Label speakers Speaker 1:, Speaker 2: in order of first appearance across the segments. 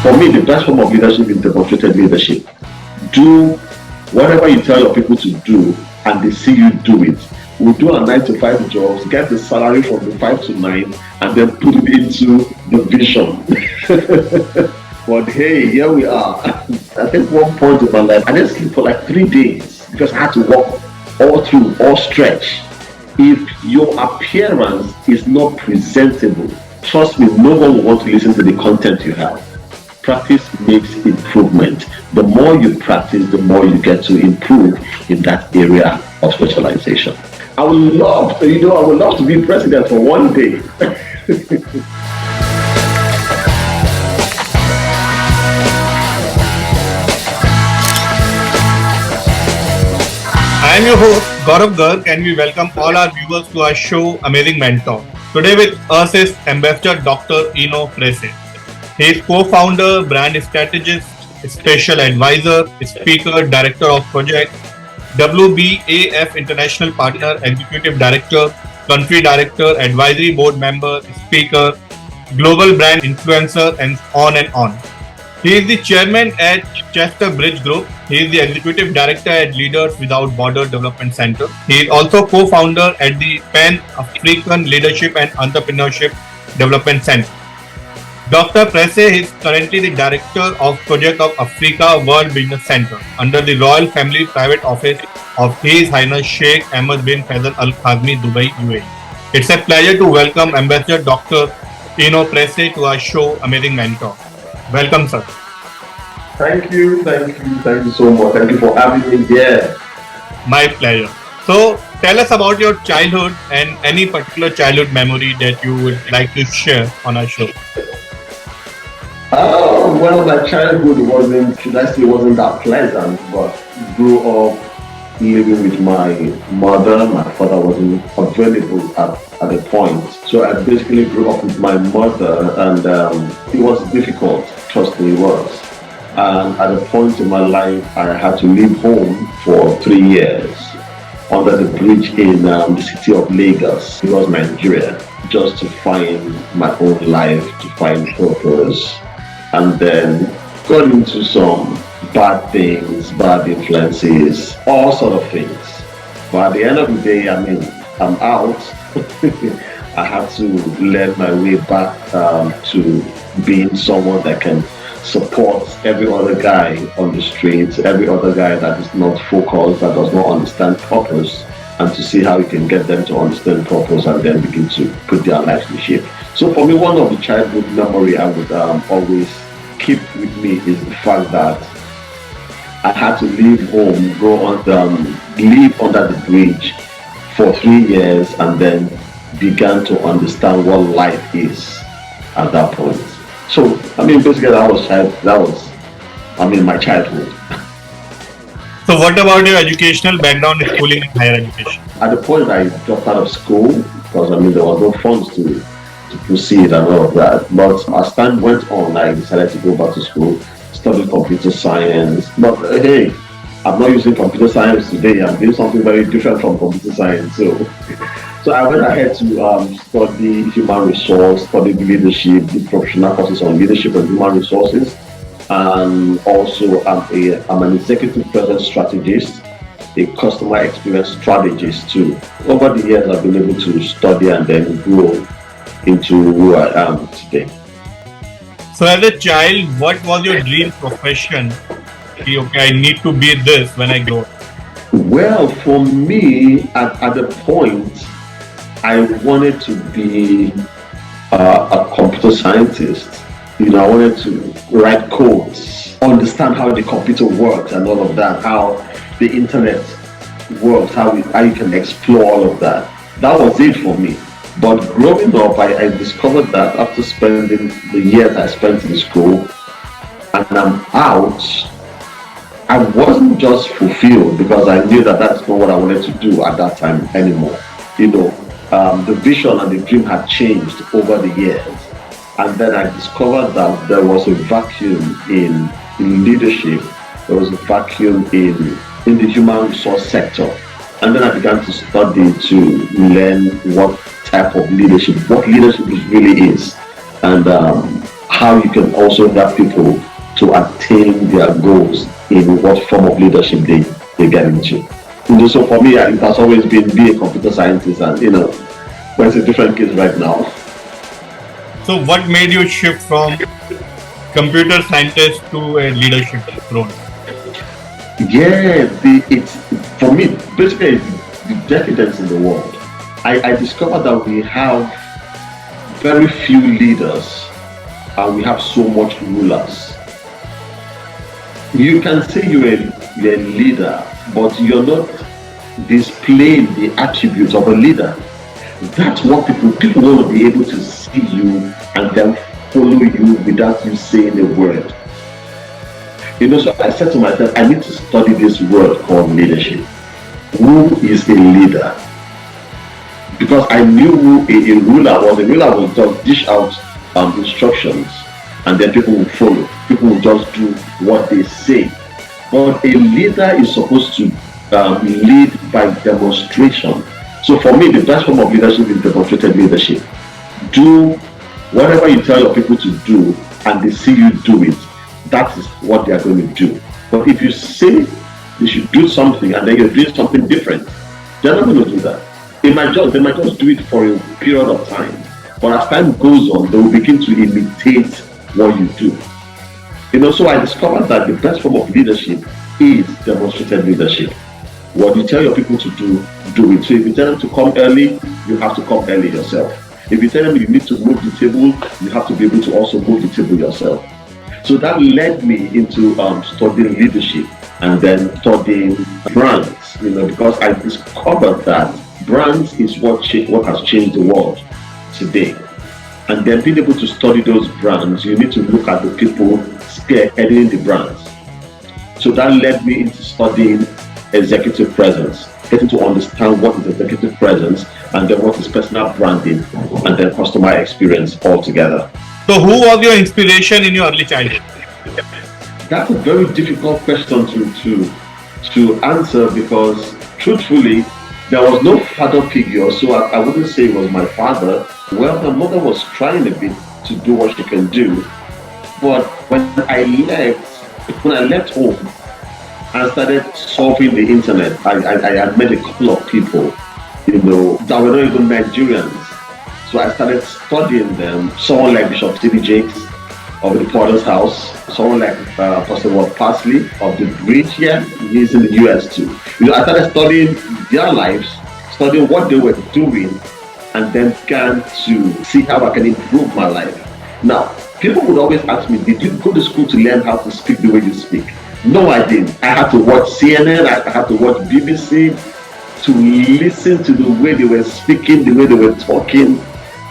Speaker 1: For me, the best form of leadership is demonstrated leadership. Do whatever you tell your people to do, and they see you do it. We do our 9 to 5 jobs, get the salary from the 5 to 9, and then put it into the vision. But hey, here we are. I think one point in my life, I didn't sleep for like 3 days because I had to walk all stretch. If your appearance is not presentable, trust me, no one will want to listen to the content you have. Practice makes improvement. The more you practice, the more you get to improve in that area of specialization. I would love to be president for one day.
Speaker 2: I am your host Gaurav Garg, and we welcome all our viewers to our show Amazing Mentor. Today with us is Ambassador Dr. Eno Praise. He is co-founder, brand strategist, special advisor, speaker, director of project, WBAF International Partner, executive director, country director, advisory board member, speaker, global brand influencer, and on and on. He is the chairman at Chesterbridge Group. He is the executive director at Leaders Without Border Development Center. He is also co-founder at the Pan-African Leadership and Entrepreneurship Development Center. Dr. Praise is currently the director of Project of Africa World Business Center under the Royal Family Private Office of His Highness Sheikh Ahmed bin Faisal Al Qasimmi, Dubai, UAE. It's a pleasure to welcome Ambassador Dr. Eno Praise to our show Amazing Mentor. Welcome, sir.
Speaker 1: Thank you so much. Thank you for having me here.
Speaker 2: My pleasure. So, tell us about your childhood and any particular childhood memory that you would like to share on our show.
Speaker 1: Well, my childhood wasn't that pleasant, but grew up living with my mother. My father wasn't available at a point. So I basically grew up with my mother, and it was difficult, trust me, it was. And at a point in my life, I had to leave home for 3 years under the bridge in the city of Lagos, it was Nigeria, just to find my own life, to find purpose. And then got into some bad things, bad influences, all sort of things. But at the end of the day, I'm out. I have to learn my way back to being someone that can support every other guy on the street, every other guy that is not focused, that does not understand purpose, and to see how you can get them to understand purpose and then begin to put their lives in shape. So for me, one of the childhood memory I would always keep with me is the fact that I had to leave home, live under the bridge for 3 years, and then began to understand what life is at that point. So basically that was my childhood.
Speaker 2: So what about your educational background, schooling and higher education?
Speaker 1: At the point I dropped out of school because there was no funds to proceed and all of that. But as time went on, I decided to go back to school, study computer science. But hey, I'm not using computer science today. I'm doing something very different from computer science. So I went ahead to study human resource, study leadership, did professional courses on leadership and human resources. And also I'm an executive presence strategist, a customer experience strategist too. Over the years, I've been able to study and then grow into who I am today.
Speaker 2: So as a child, what was your dream profession? Okay, I need to be this when I grow up.
Speaker 1: Well, for me, at the point, I wanted to be a computer scientist. I wanted to write codes, understand how the computer works and all of that, how the internet works, how you can explore all of that. That was it for me. But growing up, I discovered that after spending the years I spent in school and I'm out, I wasn't just fulfilled because I knew that that's not what I wanted to do at that time anymore. The vision and the dream had changed over the years. And then I discovered that there was a vacuum in leadership. There was a vacuum in the human resource sector. And then I began to study to learn what type of leadership, what leadership really is. And how you can also help people to attain their goals in what form of leadership they get into. So for me, it has always been be a computer scientist, and but it's a different case right now.
Speaker 2: So what made you shift from computer scientist to a leadership role?
Speaker 1: Yeah, it's for me basically the decadence in the world. I discovered that we have very few leaders and we have so much rulers. You can say you're a leader, but you're not displaying the attributes of a leader. That's what people want to be able to see you and then follow you without you saying a word. So I said to myself, I need to study this word called leadership. Who is a leader? Because I knew who a ruler was. A ruler would just dish out instructions and then people will follow. People will just do what they say. But a leader is supposed to lead by demonstration. So for me, the best form of leadership is demonstrated leadership. Do whatever you tell your people to do and they see you do it. That is what they are going to do. But if you say they should do something and then you're doing something different, they're not going to do that. They might just do it for a period of time. But as time goes on, they will begin to imitate what you do. So I discovered that the best form of leadership is demonstrated leadership. What you tell your people to do it. So if you tell them to come early, you have to come early yourself. If you tell them you need to move the table, you have to be able to also move the table yourself. So that led me into studying leadership and then studying brands, because I discovered that brands is what has changed the world today. And then being able to study those brands, you need to look at the people spearheading the brands. So that led me into studying executive presence, getting to understand what is executive presence and then what is personal branding and then customer experience altogether.
Speaker 2: So who was your inspiration in your early childhood?
Speaker 1: That's a very difficult question to answer because truthfully, there was no father figure, so I wouldn't say it was my father. Well, my mother was trying a bit to do what she can do, but when I left home and started surfing the internet, I had met a couple of people, that were not even Nigerians. So I started studying them. Someone like Bishop Jakes of the Potter's House, someone like Apostle Parsley of the Bridge here, he's in the US too. I started studying their lives, studying what they were doing, and then began to see how I can improve my life. Now, people would always ask me, did you go to school to learn how to speak the way you speak? No, I didn't. I had to watch CNN, I had to watch BBC to listen to the way they were speaking, the way they were talking.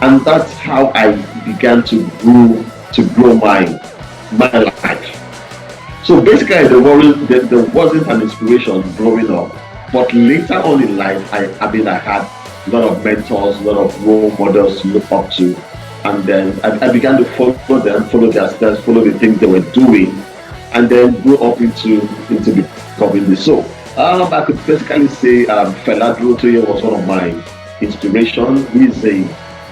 Speaker 1: And that's how I began to grow my life. So basically, there wasn't an inspiration growing up. But later on in life, I had a lot of mentors, a lot of role models to look up to. And then I began to follow them, follow their steps, follow the things they were doing, and then grew up into becoming this. So I could basically say Fela Durotoye was one of my inspirations. He's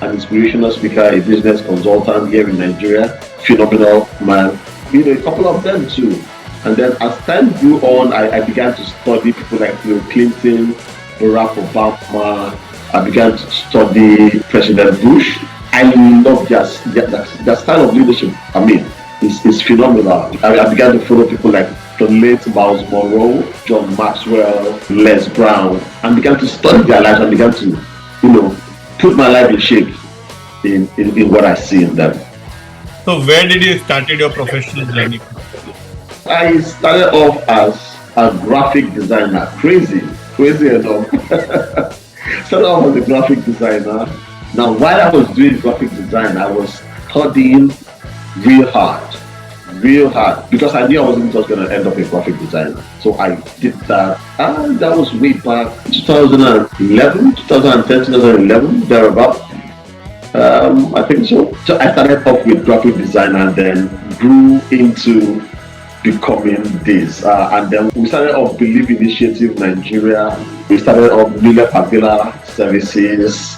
Speaker 1: an inspirational speaker, a business consultant here in Nigeria, phenomenal man. A couple of them too. And then as time grew on, I began to study people like Bill Clinton, Barack Obama. I began to study President Bush. I love their style of leadership. It's phenomenal. I began to follow people like the late Miles Monroe, John Maxwell, Les Brown, and began to study their lives and began to, put my life in shape in what I see in them.
Speaker 2: So where did you start your professional journey?
Speaker 1: I started off as a graphic designer. Crazy enough. Started off as a graphic designer. Now, while I was doing graphic design, I was studying real hard because I knew I wasn't just going to end up a graphic designer. So I did that. And that was way back 2010, 2011, thereabout. I think so. So I started off with graphic design and then grew into becoming this. And then we started off Believe Initiative Nigeria. We started off Miller Pavila Services.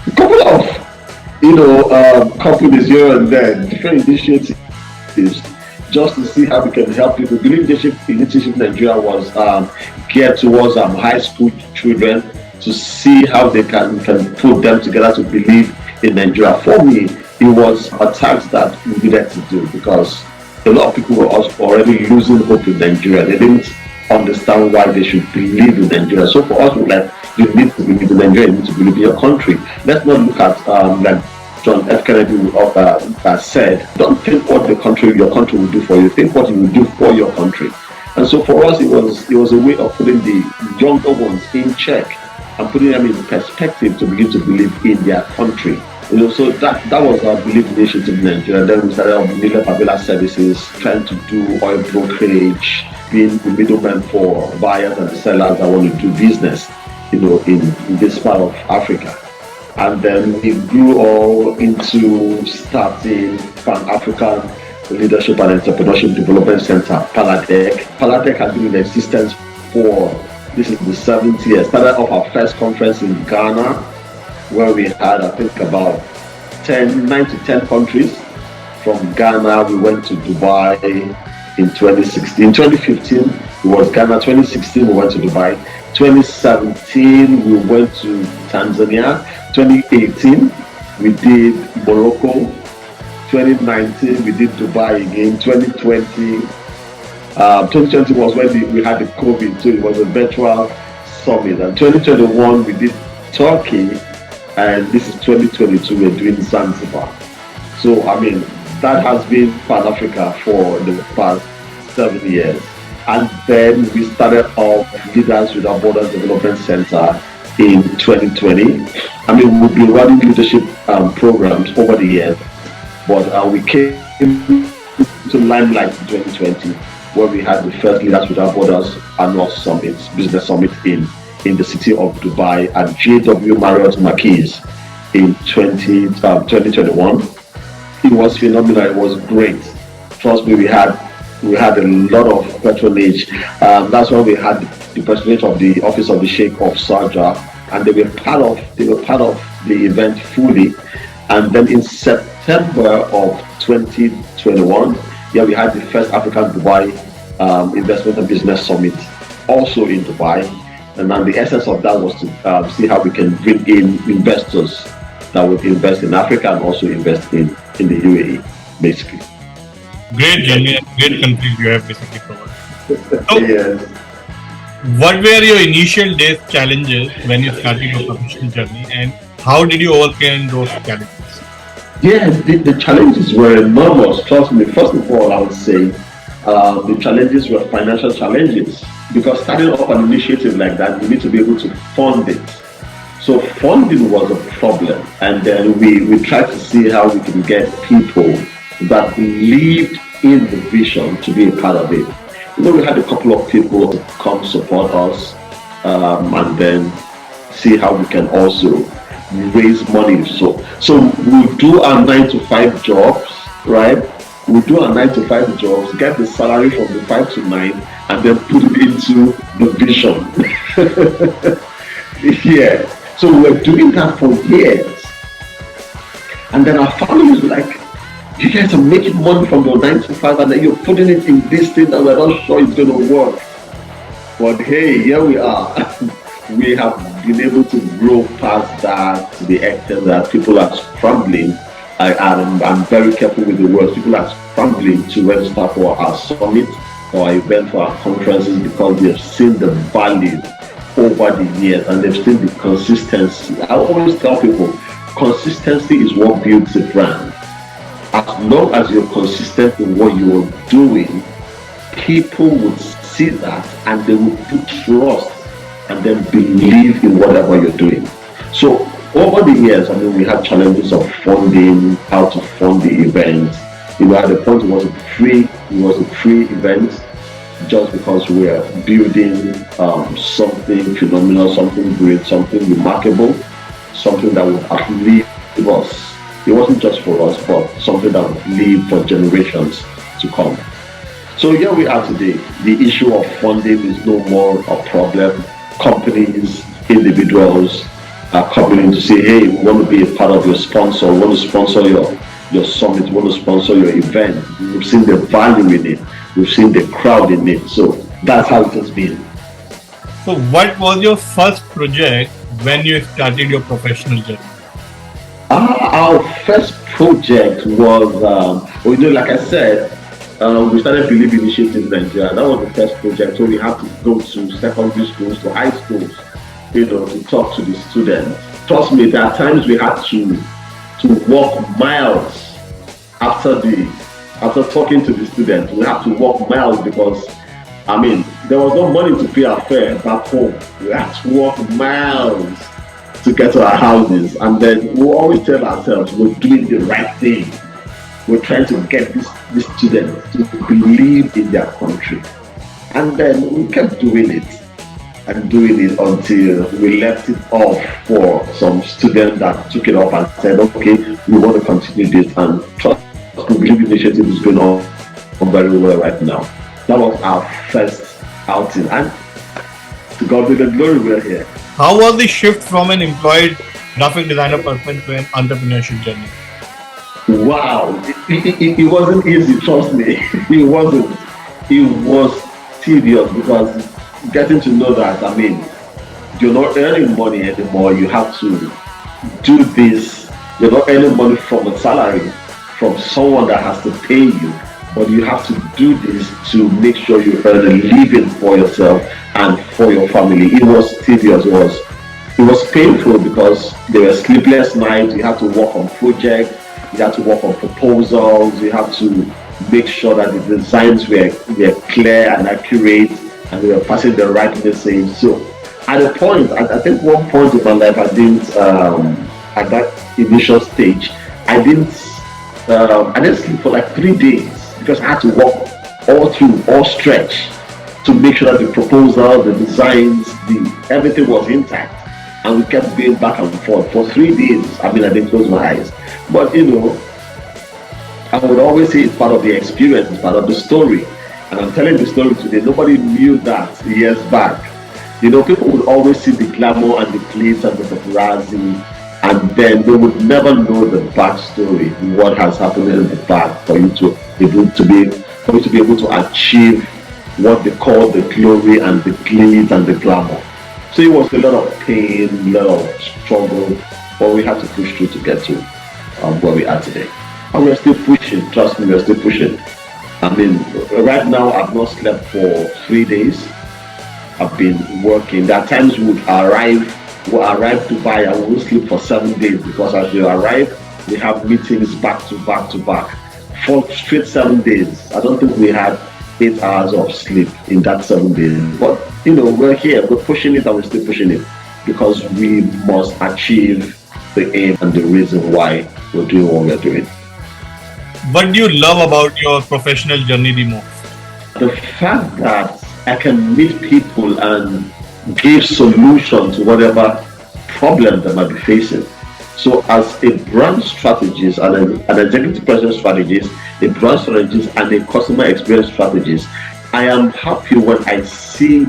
Speaker 1: A couple of companies here and there, different initiatives, just to see how we can help people. The initiative in Nigeria was geared towards high school children to see how they can put them together to believe in Nigeria. For me, it was a task that we needed to do because a lot of people were already losing hope in Nigeria. They didn't understand why they should believe in Nigeria. So for us, we're like, you need to believe in Nigeria, you need to believe in your country. Let's not look at like John F. Kennedy said, don't think what your country will do for you. Think what you will do for your country. And so for us, it was a way of putting the younger ones in check and putting them in perspective to begin to believe in their country. So that was our belief initiative in Nigeria. Then we started our Nila Pavila services, trying to do oil brokerage, being the middleman for buyers and sellers that want to do business, in this part of Africa. And then it grew all into starting Pan-African Leadership and Entrepreneurship Development Center, Paladec. Paladec has been in existence for, this is the 7th year. Started off our first conference in Ghana, where we had, I think, about 9 to 10 countries. From Ghana, we went to Dubai in 2016. 2015, it was Ghana. 2016, we went to Dubai. 2017, we went to Tanzania. 2018, we did Morocco. 2019, we did Dubai again. 2020 was when we had the COVID, so it was a virtual summit. And 2021, we did Turkey, and this is 2022, we're doing Zanzibar. So, that has been Pan-Africa for the past 7 years. And then we started off Leaders Without Borders Development Center in 2020. We've been running leadership programs over the years, but we came to limelight in 2020, where we had the first Leaders Without Borders annual summit, business summit in the city of Dubai at JW Marriott Marquis in 2021. It was phenomenal. It was great. Trust me, we had a lot of patronage. That's why we had the patronage of the office of the Sheikh of Sharjah, and they were part of the event fully. And then in September of 2021, we had the first African Dubai Investment and Business Summit, also in Dubai. And then the essence of that was to see how we can bring in investors that would invest in Africa and also invest in the UAE, basically.
Speaker 2: Great journey and great countries you have basically covered. So,
Speaker 1: Yes.
Speaker 2: what were your initial days challenges when you started your professional journey, and how did you overcome those challenges?
Speaker 1: Yeah, the challenges were enormous. Trust me. First of all, I would say the challenges were financial challenges, because starting up an initiative like that, you need to be able to fund it. So funding was a problem, and then we tried to see how we can get people that believed in the vision to be a part of it. We had a couple of people to come support us, and then see how we can also raise money. So we do our 9 to 5 jobs, right? We do our 9 to 5 jobs, get the salary from the 5 to 9, and then put it into the vision. Yeah. So we were doing that for years. And then our family was like, you guys are making money from your 9 to 5, and then you're putting it in this thing that we're not sure it's going to work. But hey, here we are. We have been able to grow past that to the extent that people are scrambling. I'm very careful with the words. People are scrambling to register for our summit or our event, for our conferences, because they've seen the value over the years and they've seen the consistency. I always tell people, consistency is what builds a brand. As long as you're consistent in what you're doing, people will see that and they will put trust and then believe in whatever you're doing. So over the years, we had challenges of funding, how to fund the event. At the point it was a free event, just because we are building something phenomenal, something great, something remarkable, something that would outlive us. It wasn't just for us, but something that would live for generations to come. So here we are today. The issue of funding is no more a problem. Companies, individuals are coming in to say, hey, we want to be a part of your sponsor, we want to sponsor your summit, we want to sponsor your event. We've seen the value in it, we've seen the crowd in it. So that's how it has been.
Speaker 2: So, what was your first project when you started your professional journey?
Speaker 1: Our first project was, like I said, we started Believe Initiative in Nigeria. That was the first project. So we had to go to secondary schools, to high schools, to talk to the students. Trust me, there are times we had to walk miles after talking to the students. We had to walk miles because, there was no money to pay our fare back home. We had to walk miles to get to our houses, and then we always tell ourselves we're doing the right thing. We're trying to get these students to believe in their country. And then we kept doing it until we left it off for some students that took it up and said, okay, we want to continue this, and trust the Believe Initiative is going on very well right now. That was our first outing, and to God be the glory, we're here.
Speaker 2: How was the shift from an employed graphic designer person to an entrepreneurship journey?
Speaker 1: Wow, it wasn't easy, trust me. It wasn't. It was tedious because getting to know that, you're not earning money anymore. You have to do this. You're not earning money from a salary from someone that has to pay you, but you have to do this to make sure you earn a living for yourself and for your family. It was tedious. It was painful because there were sleepless nights. You had to work on projects. You had to work on proposals. You had to make sure that the designs were clear and accurate, and we were passing the right message. So at a point, I think one point in my life, I didn't, at that initial stage, I didn't sleep for like 3 days because I had to walk all stretch to make sure that the proposal, the designs, everything was intact. And we kept going back and forth for 3 days. I didn't close my eyes. But I would always say it's part of the experience, it's part of the story. And I'm telling the story today. Nobody knew that years back. People would always see the glamour and the glitz and the paparazzi, and then they would never know the backstory, what has happened in the back for you to be able to achieve what they call the glory and the glitz and the glamour. So it was a lot of pain, a lot of struggle, but we had to push through to get to where we are today. And we're still pushing, trust me, we're still pushing. Right now I've not slept for 3 days. I've been working. There are times we would arrive to Dubai and we will sleep for 7 days because as we arrive, we have meetings back to back to back. For straight 7 days. I don't think we had 8 hours of sleep in that 7 days. But we're here, we're pushing it, and we're still pushing it because we must achieve the aim and the reason why we're doing what we're doing.
Speaker 2: What do you love about your professional journey the most?
Speaker 1: The fact that I can meet people and give solution to whatever problem they might be facing. So as a brand strategist and an executive person strategist, a brand strategist and a customer experience strategist, I am happy when I see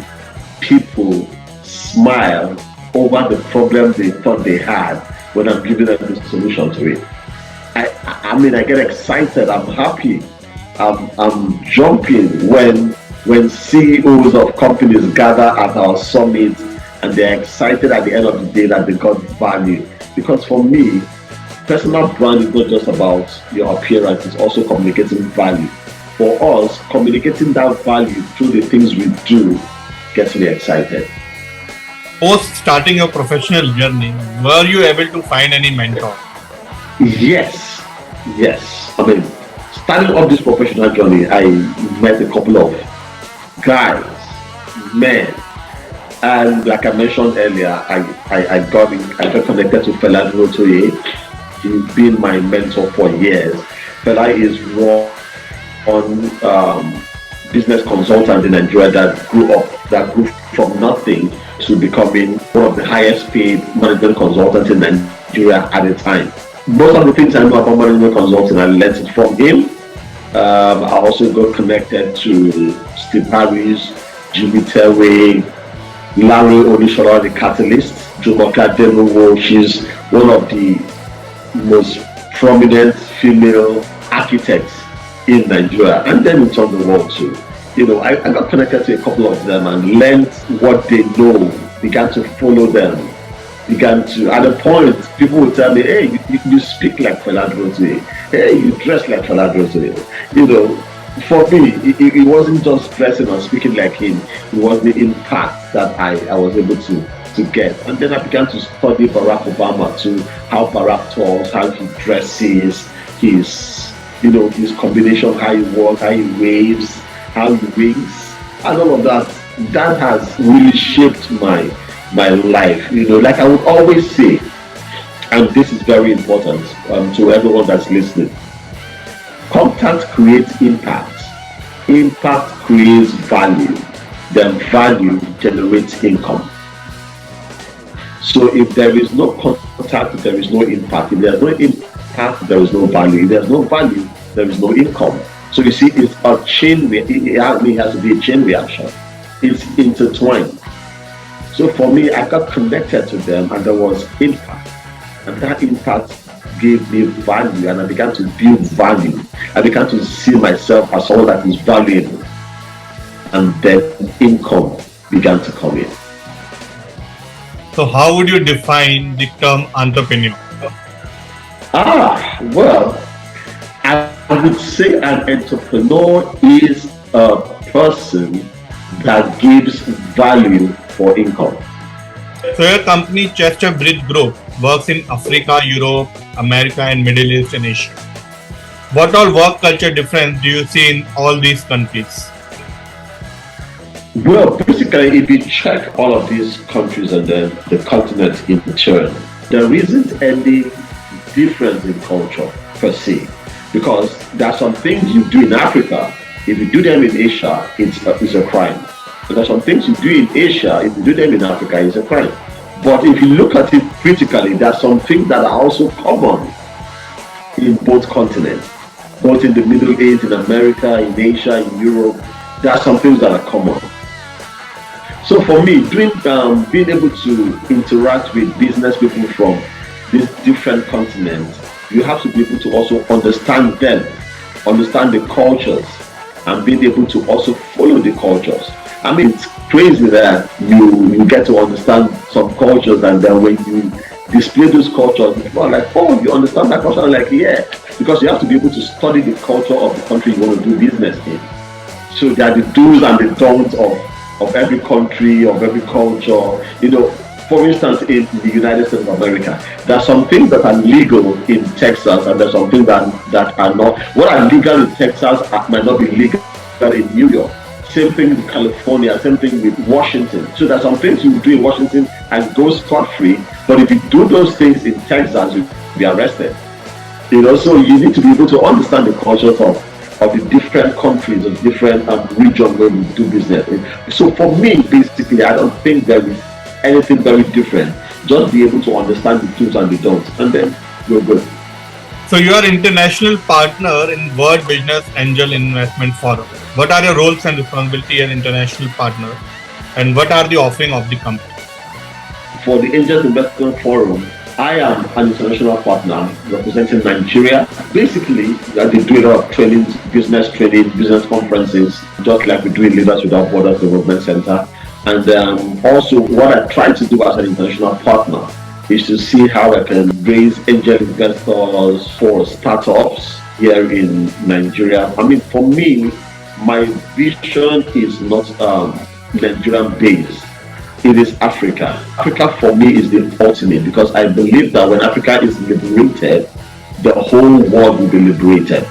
Speaker 1: people smile over the problem they thought they had when I'm giving them the solution to it. I get excited, I'm happy, I'm jumping when CEOs of companies gather at our summit and they're excited at the end of the day that they got value. Because for me, personal brand is not just about your appearance, it's also communicating value. For us, communicating that value through the things we do gets me excited.
Speaker 2: Post starting your professional journey, were you able to find any mentor?
Speaker 1: Yes. Starting off this professional journey, I met a couple of guys, men, and like I mentioned earlier, I got connected to Faisal. He's been my mentor for years. Faisal is one business consultant in Nigeria that grew from nothing to becoming one of the highest paid management consultants in Nigeria at the time. Most of the things I know about management consulting, I learned it from him. I also got connected to Steve Harris, Jimmy Terway, Larry Onishola, the Catalyst. Jumoka Denuwo. She's one of the most prominent female architects in Nigeria and then in the world too. I got connected to a couple of them and learned what they know, began to follow them, began to, at a point, people would tell me, hey, you speak like Fela Durotoye, hey, you dress like Fela Durotoye. For me, it wasn't just dressing or speaking like him, it was the impact that I was able to get. And then I began to study Barack Obama too, how Barack talks, how he dresses, his combination, how he walks, how he waves, how he winks, and all of that. That has really shaped my life. Like I would always say, and this is very important to everyone that's listening. Contact creates impact. Impact creates value. Then value generates income. So if there is no contact, there is no impact. If there's no impact, there is no value. If there's no value, there is no income. So you see, it's a chain. It has to be a chain reaction. It's intertwined. So for me, I got connected to them, and there was impact, and that impact gave me value, and I began to build value. I began to see myself as someone that is valuable, and then income began to come in.
Speaker 2: So how would you define the term entrepreneur?
Speaker 1: Well, I would say an entrepreneur is a person that gives value for income.
Speaker 2: So your company Chesterbridge Group works in Africa, Europe, America and Middle East and Asia. What all work culture difference do you see in all these countries?
Speaker 1: Well, basically, if you check all of these countries and then the continent in turn, there isn't any difference in culture per se, because there are some things you do in Africa, if you do them in Asia, it's a crime. But there are some things you do in Asia, if you do them in Africa, it's a crime. But if you look at it critically, there are some things that are also common in both continents, both in the Middle East, in America, in Asia, in Europe. There are some things that are common. So for me, being able to interact with business people from these different continents, you have to be able to also understand them, understand the cultures, and being able to also follow the cultures. I mean, it's crazy that you get to understand some cultures, and then when you display those cultures, people are like, oh, you understand that culture? I'm like, yeah, because you have to be able to study the culture of the country you want to do business in. So there are the do's and the don'ts of every country, of every culture. For instance, in the United States of America, there are some things that are legal in Texas, and there are some things that are not. What are legal in Texas might not be legal in New York. Same thing with California, same thing with Washington. So there are some things you do in Washington and go scot-free, but if you do those things in Texas, you'll be arrested. So you need to be able to understand the cultures of the different countries, of different regions where we do business. So for me, basically, I don't think there is anything very different. Just be able to understand the do's and the don'ts, and then you're good.
Speaker 2: So you are international partner in World Business Angel Investment Forum. What are your roles and responsibilities as international partner, and what are the offering of the company?
Speaker 1: For the Angel Investment Forum, I am an international partner representing Nigeria. Basically, they do a lot of trainings, business conferences, just like we do in Leaders Without Borders Development Center. And also, what I try to do as an international partner is to see how I can raise angel investors for startups here in Nigeria. I mean, for me, my vision is not Nigerian based. It is Africa. Africa for me is the ultimate, because I believe that when Africa is liberated, the whole world will be liberated.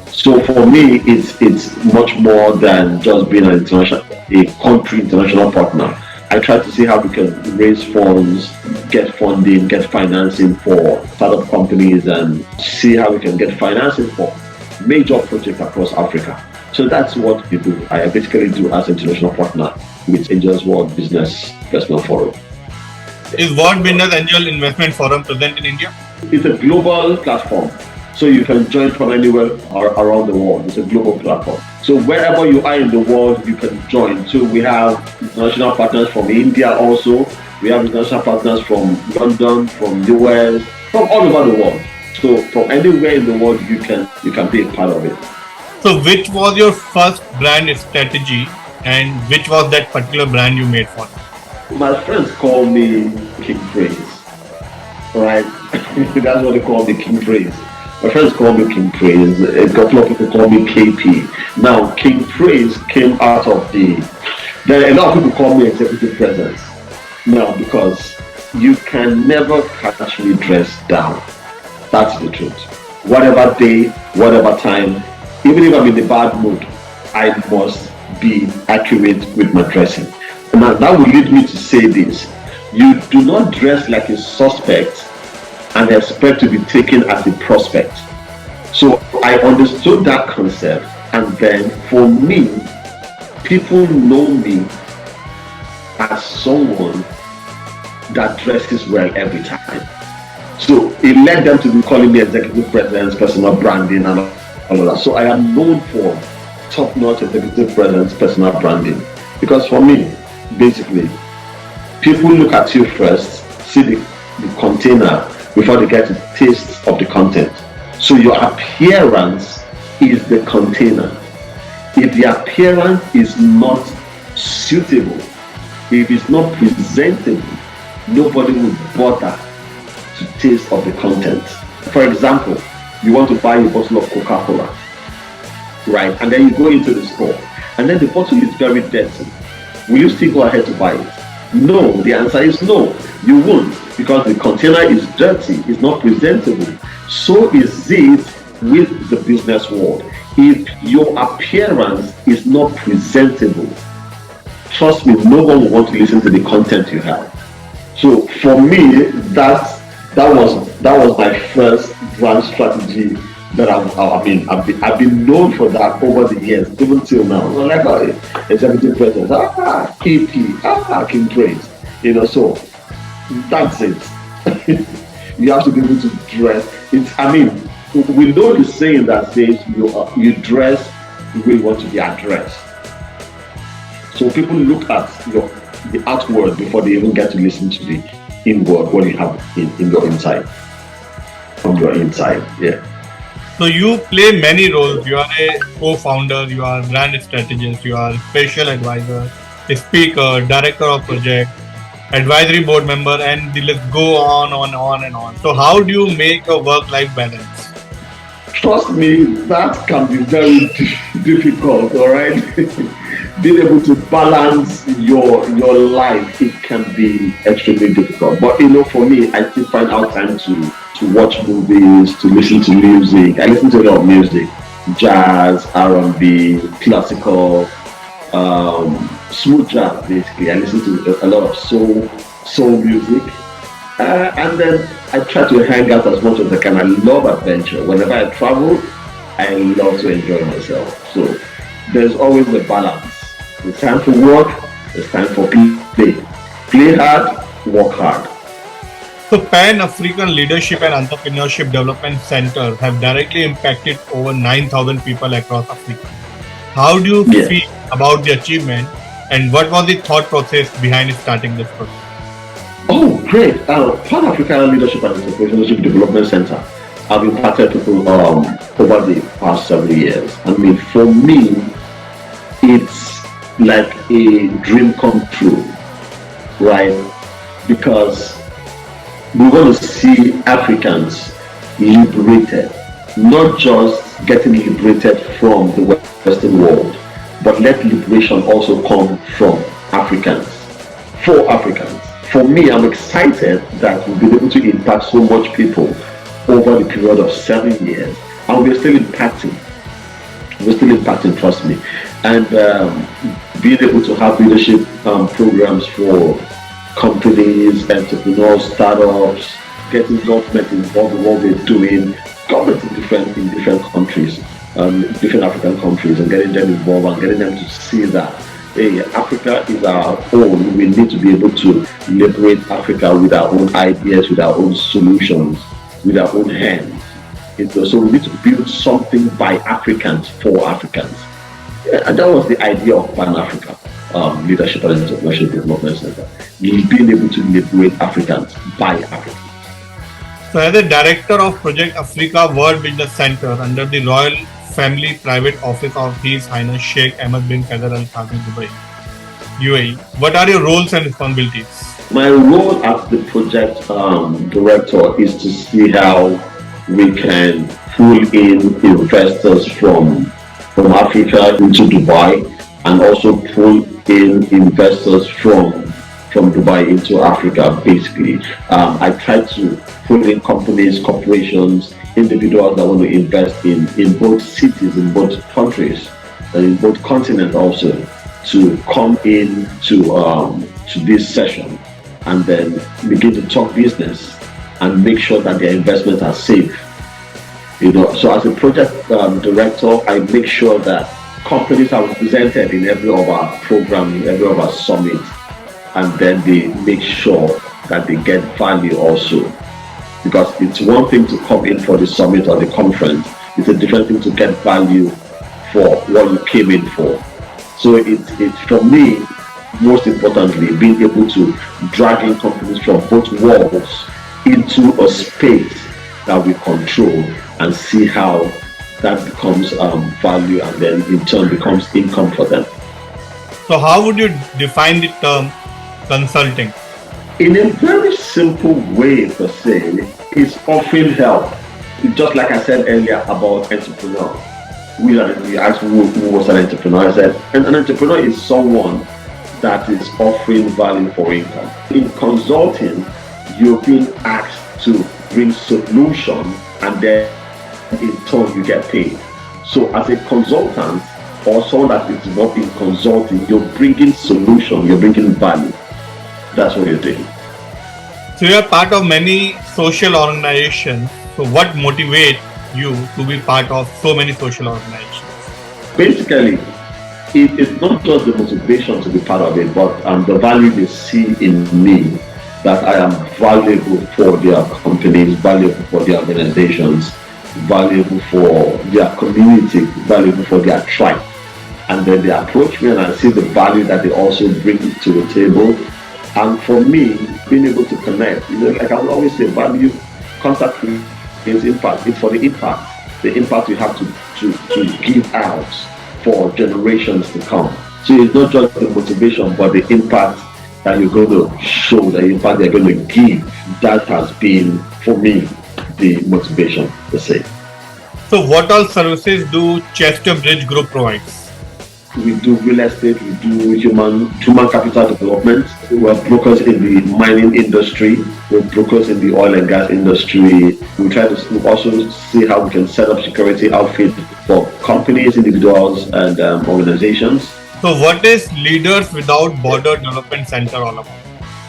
Speaker 1: So for me, it's much more than just being a country international partner. I try to see how we can raise funds, get funding, get financing for startup companies, and see how we can get financing for major projects across Africa. So that's what we do. I basically do as an international partner with Angels World Business Investment Forum.
Speaker 2: Is World Business Angel Investment Forum present in India?
Speaker 1: It's a global platform, so you can join from anywhere around the world. It's a global platform. So wherever you are in the world, you can join. So we have international partners from India also. We have international partners from London, from US, from all over the world. So from anywhere in the world, you can be a part of it.
Speaker 2: So, which was your first brand strategy, and which was that particular brand you made for?
Speaker 1: My friends call me King Praise, right? That's what they call me, King Praise. My friends call me King Praise. A couple of people call me KP. Now, King Praise came out of the. There are a lot of people call me Executive Presence. No, because you can never catch me dressed down. That's the truth. Whatever day, whatever time, even if I'm in a bad mood, I must be accurate with my dressing. Now that will lead me to say this. You do not dress like a suspect and expect to be taken as a prospect. So I understood that concept, and then for me, people know me as someone that dresses well every time. So it led them to be calling me executive presence, personal branding, and all of that. So I am known for top-notch executive presence, personal branding. Because for me, basically, people look at you first, see the container before they get a taste of the content. So your appearance is the container. If the appearance is not suitable, if it's not presentable, nobody will bother to taste of the content. For example, you want to buy a bottle of Coca-Cola, right? And then you go into the store, and then the bottle is very dirty. Will you still go ahead to buy it? No, the answer is no. You won't, because the container is dirty, it's not presentable. So is it with the business world. If your appearance is not presentable, trust me, no one will want to listen to the content you have. So for me, that was my first brand strategy that I've been known for that over the years, even till now. So like executive presence, EP, King Praise, so that's it. You have to be able to dress. We know the saying that says you dress the way you want to be addressed. So people look at the outward before they even get to listen to the inward, what you have in your inside, from your inside. Yeah.
Speaker 2: So you play many roles. You are a co-founder, you are brand strategist, you are special advisor, a speaker, director of project, advisory board member, and the list go on and on. So how do you make a work-life balance?
Speaker 1: Trust me, that can be very difficult, all right? Being able to balance your life, it can be extremely difficult. But for me, I still find out time to watch movies, to listen to music. I listen to a lot of music, jazz, R&B, classical, smooth jazz. Basically, I listen to a lot of soul music, and then I try to hang out as much as I can. I love adventure. Whenever I travel, I love to enjoy myself. So there's always a balance. It's time for work, it's time for play. Play hard, work hard.
Speaker 2: So Pan-African Leadership and Entrepreneurship Development Center have directly impacted over 9,000 people across Africa. How do you feel about the achievement, and what was the thought process behind starting this project?
Speaker 1: Oh, great. Pan-African Leadership and Entrepreneurship Development Center have impacted people over the past several years. For me, it's like a dream come true, right? Because we want to see Africans liberated, not just getting liberated from the Western world, but let liberation also come from Africans, for Africans. For me, I'm excited that we've been able to impact so much people over the period of 7 years, and we're still impacting. Trust me. And being able to have leadership programs for companies, entrepreneurs, startups, getting government involved in what we're doing, government in different countries, different African countries, and getting them involved and getting them to see that, hey, Africa is our own. We need to be able to liberate Africa with our own ideas, with our own solutions, with our own hands. So we need to build something by Africans for Africans. Yeah, and that was the idea of Pan Africa. Leadership and Entrepreneurship Development Center. Being able to liberate Africans by Africans.
Speaker 2: So, as a director of Project Africa World Business Center under the Royal Family Private Office of His Highness Sheikh Ahmed bin Faisal Al Qasimmi Dubai, UAE, what are your roles and responsibilities?
Speaker 1: My role as the project director is to see how we can pull in investors from Africa into Dubai, and also pull in investors from Dubai into Africa. Basically, I try to pull in companies, corporations, individuals that want to invest in both cities, in both countries, and in both continents also, to come in to this session and then begin to talk business and make sure that their investments are safe. So as a project director, I make sure that companies are represented in every of our programs, in every of our summits, and then they make sure that they get value also. Because it's one thing to come in for the summit or the conference, it's a different thing to get value for what you came in for. So it's for me, most importantly, being able to drag in companies from both worlds into a space that we control and see how that becomes value, and then in turn becomes income for them.
Speaker 2: So how would you define the term consulting?
Speaker 1: In a very simple way per se, it's offering help. Just like I said earlier about entrepreneur. You asked who was an entrepreneur. I said an entrepreneur is someone that is offering value for income. In consulting, you're being asked to bring solution, and then in turn you get paid. So as a consultant or someone that is involved in consulting, you're bringing solution, you're bringing value. That's what you're doing.
Speaker 2: So you are part of many social organizations. So what motivates you to be part of so many social organizations?
Speaker 1: Basically, it's not just the motivation to be part of it, but the value they see in me, that I am valuable for their companies, valuable for their organizations, valuable for their community, valuable for their tribe. And then they approach me and I see the value that they also bring to the table. And for me, being able to connect, like I will always say, value, contact is impact. It's for the impact you have to give out for generations to come. So it's not just the motivation, but the impact that you're going to show, the impact you're going to give. That has been, for me, the motivation per se.
Speaker 2: So what all services do Chesterbridge Group provides?
Speaker 1: We do real estate, we do human capital development. We're brokers in the mining industry, we're brokers in the oil and gas industry. We try to also see how we can set up security outfit for companies, individuals, and organizations.
Speaker 2: So what is Leaders Without Border Development Center all about?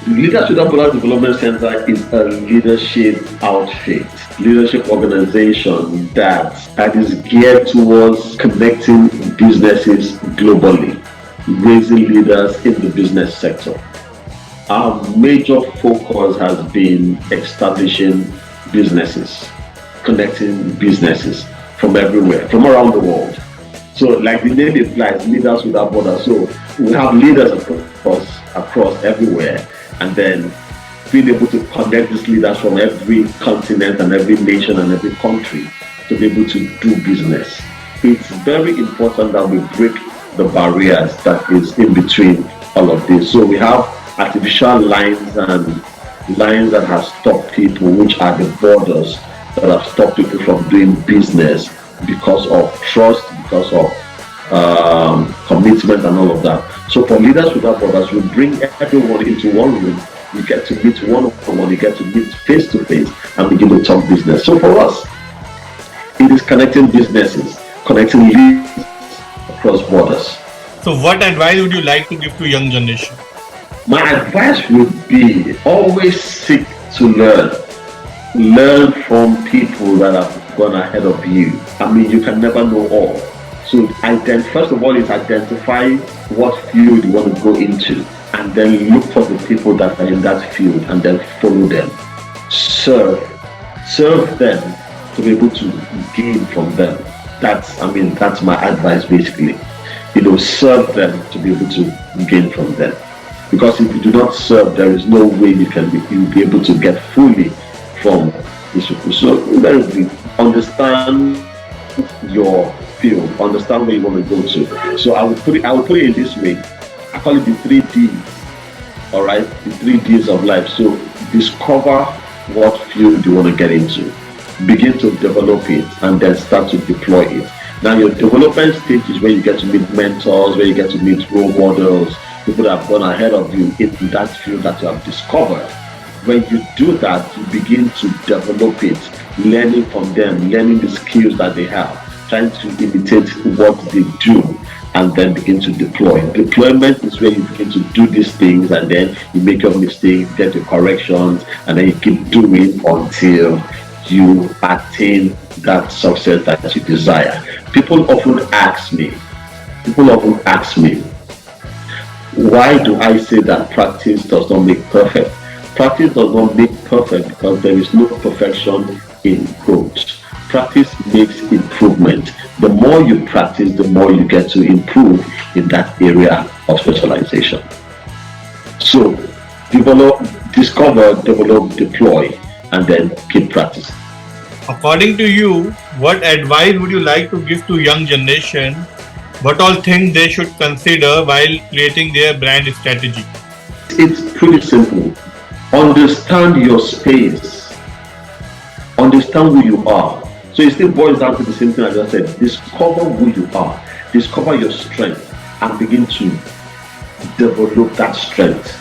Speaker 1: Leaders Without Border Development Center is a leadership outfit, leadership organization that is geared towards connecting businesses globally, raising leaders in the business sector. Our major focus has been establishing businesses, connecting businesses from everywhere, from around the world. So like the name implies, Leaders Without Borders. So we have leaders across everywhere, and then being able to connect these leaders from every continent and every nation and every country to be able to do business. It's very important that we break the barriers that is in between all of this. So we have artificial lines and lines that have stopped people, which are the borders that have stopped people from doing business because of trust, because of commitment and all of that. So for Leaders Without Borders, we bring everyone into one room. You get to meet one-on-one, you get to meet face-to-face and begin to talk business. So for us, it is connecting businesses, connecting leads across borders.
Speaker 2: So what advice would you like to give to young generation?
Speaker 1: My advice would be always seek to learn. Learn from people that have gone ahead of you. I mean, you can never know all. So first of all is identify what field you want to go into, and then look for the people that are in that field and then follow them. Serve them to be able to gain from them. That's my advice basically. serve them to be able to gain from them. Because if you do not serve, there is no way you'll be able to get fully from these people. So invariably, understand your field, understand where you want to go to. So I will put it in this way. I call it the 3Ds. All right, the 3Ds of life. So discover what field you want to get into, begin to develop it, and then start to deploy it. Now your development stage is where you get to meet mentors, where you get to meet role models, people that have gone ahead of you in that field that you have discovered. When you do that, you begin to develop it, learning from them, learning the skills that they have, trying to imitate what they do, and then begin to deploy. Deployment is where you begin to do these things, and then you make your mistakes, get your corrections, and then you keep doing until you attain that success that you desire. People often ask me, why do I say that practice does not make perfect? Practice does not make perfect because there is no perfection in growth. Practice makes improvement. The more you practice, the more you get to improve in that area of specialization. So discover, develop, deploy, and then keep practicing.
Speaker 2: According to you, what advice would you like to give to young generation? What all things they should consider while creating their brand strategy?
Speaker 1: It's pretty simple. Understand your space. Understand who you are. So it still boils down to the same thing I just said. Discover who you are. Discover your strength and begin to develop that strength.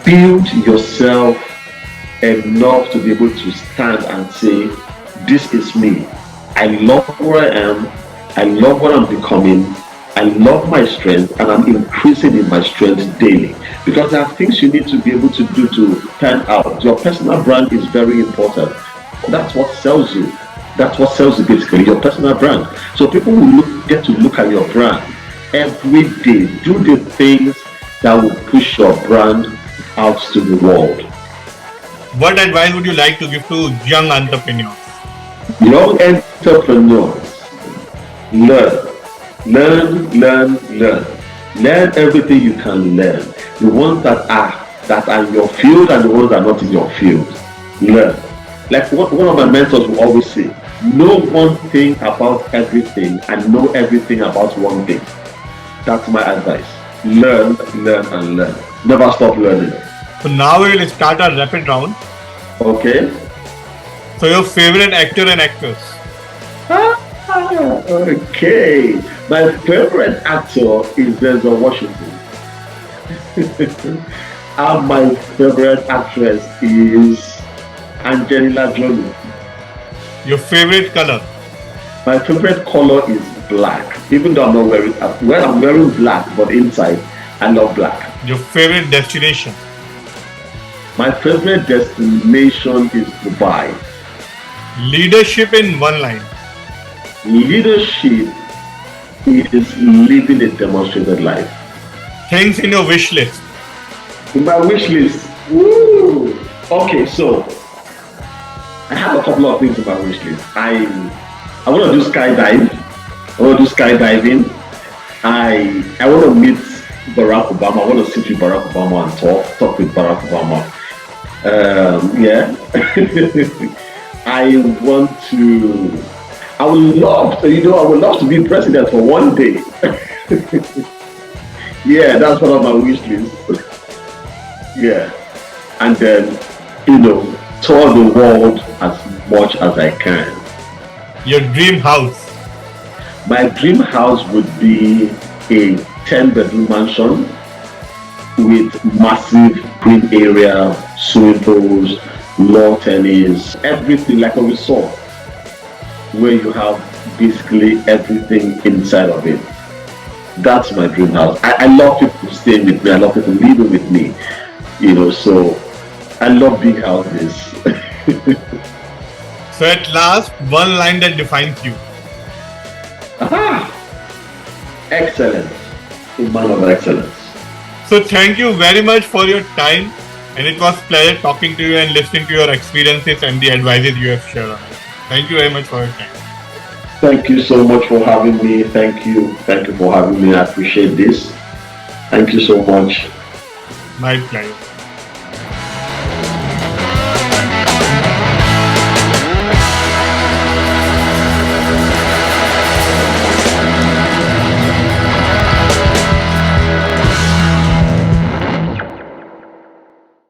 Speaker 1: Build yourself enough to be able to stand and say, this is me. I love where I am. I love what I'm becoming. I love my strength, and I'm increasing in my strength daily. Because there are things you need to be able to do to stand out. Your personal brand is very important. That's what sells you. That's what sells you basically, your personal brand. So people will get to look at your brand every day. Do the things that will push your brand out to the world.
Speaker 2: What advice would you like to give to young entrepreneurs?
Speaker 1: Young entrepreneurs, learn everything you can learn. The ones that are in your field and the ones that are not in your field, learn. Like one of my mentors will always say, know one thing about everything and know everything about one thing. That's my advice. Learn and learn. Never stop learning.
Speaker 2: So now we will start our rapid round.
Speaker 1: Okay.
Speaker 2: So your favorite actor and actress?
Speaker 1: Okay. My favorite actor is Denzel Washington. And my favorite actress is Angelina Jolie.
Speaker 2: Your favorite color?
Speaker 1: My favorite color is black. Even though I'm not I'm wearing black, but inside I love black.
Speaker 2: Your favorite destination?
Speaker 1: My favorite destination is Dubai.
Speaker 2: Leadership in one line?
Speaker 1: Leadership is living a demonstrated life.
Speaker 2: Things in your wish list?
Speaker 1: In my wish list? Woo! Okay, so I have a couple of things in my wish list. I want to do skydiving. I want to meet Barack Obama. I want to sit with Barack Obama and talk with Barack Obama. I would love to be president for one day. Yeah, that's one of my wish lists. Yeah. And then, tour the world as much as I can.
Speaker 2: Your dream house?
Speaker 1: My dream house would be a 10-bedroom mansion with massive green area, swimming pools, lawn tennis, everything like a resort where you have basically everything inside of it. That's my dream house. I love people staying with me. I love people living with me. So I love big houses.
Speaker 2: So at last, one line that defines you?
Speaker 1: Aha! Excellence. A man of excellence.
Speaker 2: So thank you very much for your time, and it was a pleasure talking to you and listening to your experiences and the advices you have shared. Thank you very much for your time.
Speaker 1: Thank you so much for having me. Thank you. Thank you for having me. I appreciate this. Thank you so much.
Speaker 2: My pleasure.